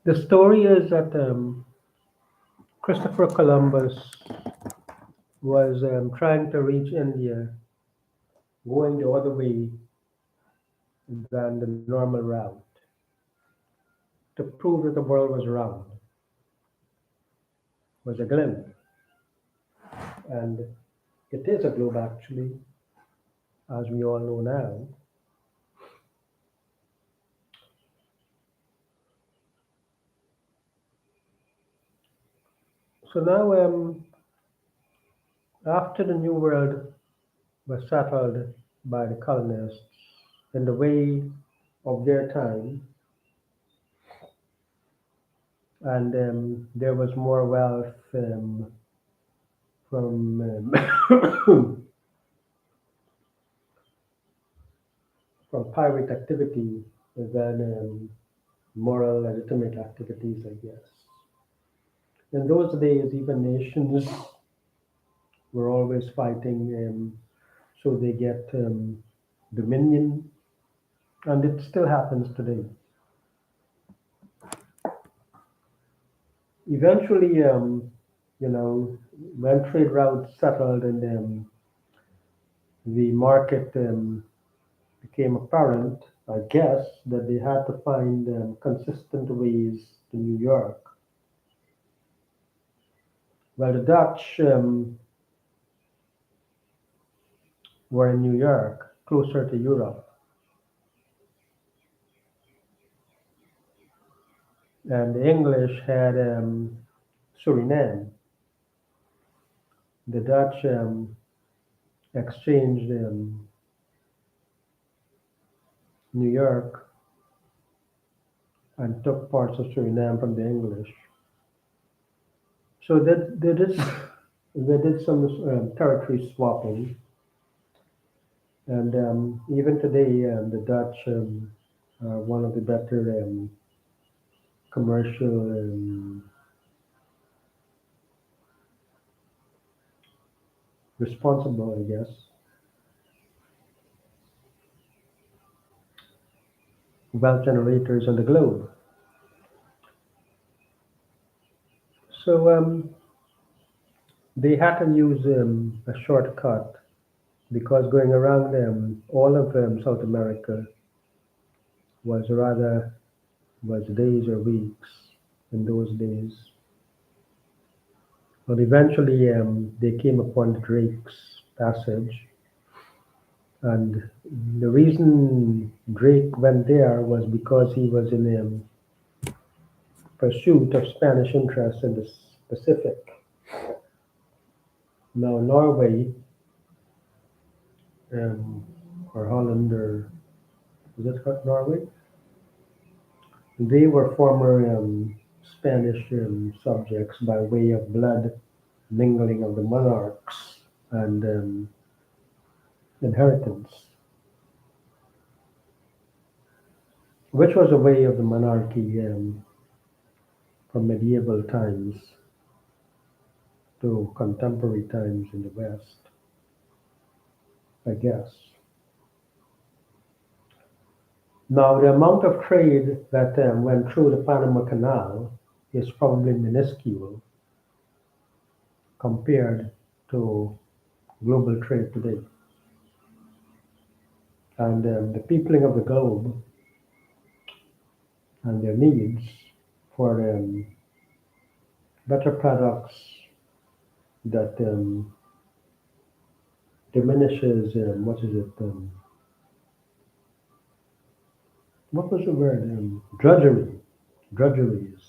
The story is that Christopher Columbus was trying to reach India, going the other way than the normal route to prove that the world was round, was a glimpse. And it is a globe actually, as we all know now. So now, after the New World was settled by the colonists in the way of their time, and there was more wealth from from pirate activity than moral legitimate activities, I guess. In those days, even nations were always fighting, so they get dominion, and it still happens today. Eventually, you know, when trade routes settled and the market became apparent, I guess that they had to find consistent ways to New York. Well, the Dutch were in New York, closer to Europe, and the English had Suriname. The Dutch exchanged New York and took parts of Suriname from the English. So they did some territory swapping, and even today the Dutch are one of the better commercial responsible, I guess, wealth generators on the globe. So they had to use a shortcut because going around all of South America was rather was days or weeks in those days. But eventually they came upon the Drake's Passage, and the reason Drake went there was because he was in pursuit of Spanish interests in the Pacific. Now Norway um, or Holland or is it Norway? They were former Spanish subjects by way of blood mingling of the monarchs and inheritance, which was a way of the monarchy from medieval times to contemporary times in the West, I guess. Now, the amount of trade that went through the Panama Canal is probably minuscule compared to global trade today. And the peopling of the globe and their needs for better products that diminishes, what is it, what was the word, drudgeries,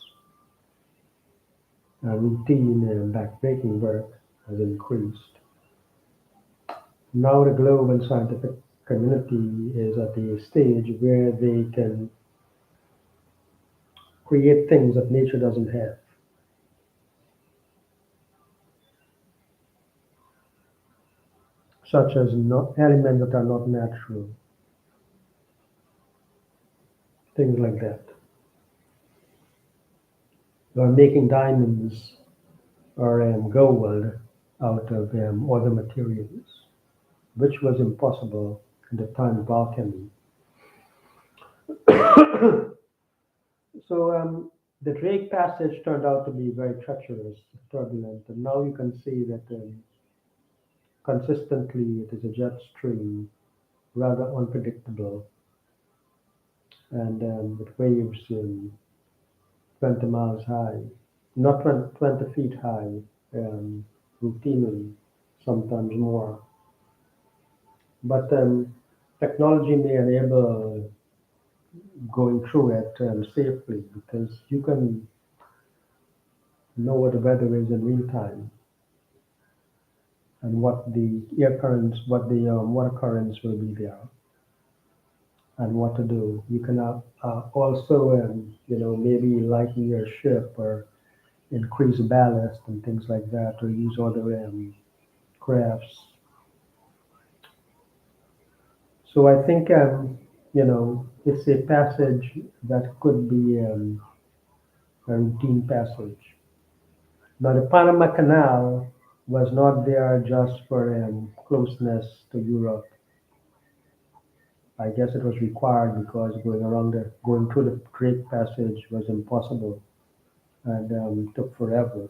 routine backbreaking work has increased. Now the globe and scientific community is at a stage where they can create things that nature doesn't have, such as elements that are not natural, things like that. Or making diamonds or gold out of other materials, which was impossible in the time of alchemy. So The Drake Passage turned out to be very treacherous, turbulent, and now you can see that consistently it is a jet stream, rather unpredictable, and with waves 20 miles high, not 20 feet high, um, routinely, sometimes more. But technology may enable going through it safely because you can know what the weather is in real time and what the air currents, what the water currents will be there, and what to do. You can also, maybe lighten your ship or increase ballast and things like that, or use other crafts. So I think, it's a passage that could be a routine passage. Now, the Panama Canal was not there just for closeness to Europe. I guess it was required because going through the Drake Passage was impossible and took forever.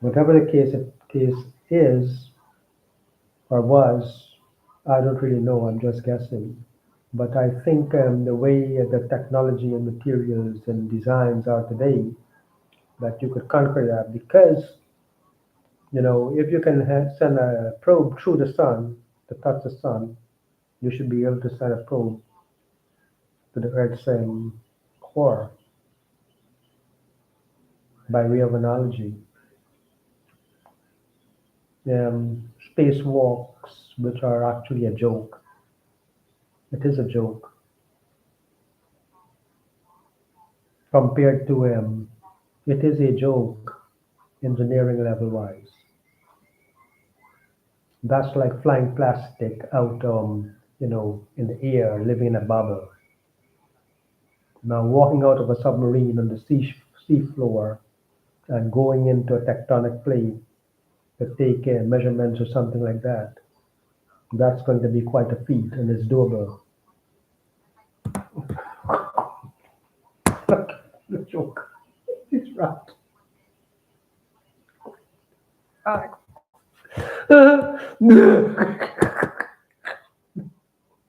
Whatever the case is or was, I don't really know. I'm just guessing. But I think the way the technology and materials and designs are today, that you could conquer that because if you can send a probe through the sun to touch the sun, you should be able to send a probe to the Earth's core by way of analogy. Spacewalks, which are actually a joke, it is a joke compared to it is a joke engineering level wise. That's like flying plastic out, in the air, living in a bubble. Now, walking out of a submarine on the sea floor and going into a tectonic plate to take measurements or something like that, that's going to be quite a feat and it's doable. The joke. It's right.